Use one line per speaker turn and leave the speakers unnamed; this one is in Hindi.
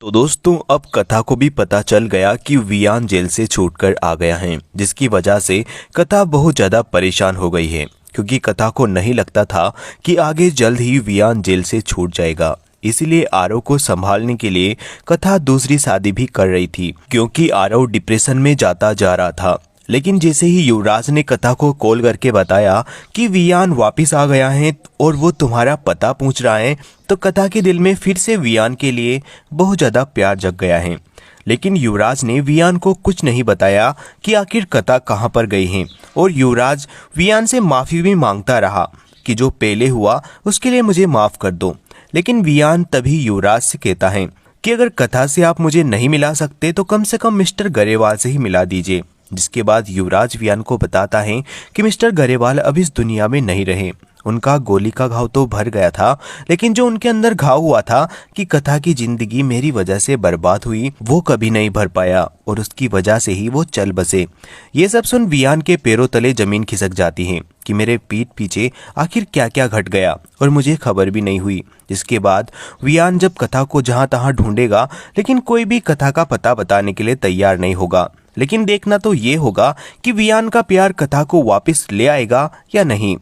तो दोस्तों अब कथा को भी पता चल गया कि वियान जेल से छूटकर आ गया है, जिसकी वजह से कथा बहुत ज़्यादा परेशान हो गई है क्योंकि कथा को नहीं लगता था कि आगे जल्द ही वियान जेल से छूट जाएगा। इसीलिए आरव को संभालने के लिए कथा दूसरी शादी भी कर रही थी क्योंकि आरव डिप्रेशन में जाता जा रहा था। लेकिन जैसे ही युवराज ने कथा को कॉल करके बताया कि वियान वापस आ गया है और वो तुम्हारा पता पूछ रहा है, तो कथा के दिल में फिर से वियान के लिए बहुत ज़्यादा प्यार जग गया है। लेकिन युवराज ने वियान को कुछ नहीं बताया कि आखिर कथा कहाँ पर गई है, और युवराज वियान से माफ़ी भी मांगता रहा कि जो पहले हुआ उसके लिए मुझे माफ़ कर दो। लेकिन वियान तभी युवराज से कहता है कि अगर कथा से आप मुझे नहीं मिला सकते तो कम से कम मिस्टर गरेवाल से ही मिला दीजिए। जिसके बाद युवराज वियान को बताता है कि मिस्टर गरेवाल अब इस दुनिया में नहीं रहे। उनका गोली का घाव तो भर गया था, लेकिन जो उनके अंदर घाव हुआ था कि कथा की जिंदगी मेरी वजह से बर्बाद हुई, वो कभी नहीं भर पाया और उसकी वजह से ही वो चल बसे। ये सब सुन वियान के पैरों तले जमीन खिसक जाती है कि मेरे पीठ पीछे आखिर क्या क्या घट गया और मुझे खबर भी नहीं हुई। जिसके बाद वियान जब कथा को जहां तहां ढूंढेगा, लेकिन कोई भी कथा का पता बताने के लिए तैयार नहीं होगा। लेकिन देखना तो ये होगा कि वियान का प्यार कथा को वापस ले आएगा या नहीं।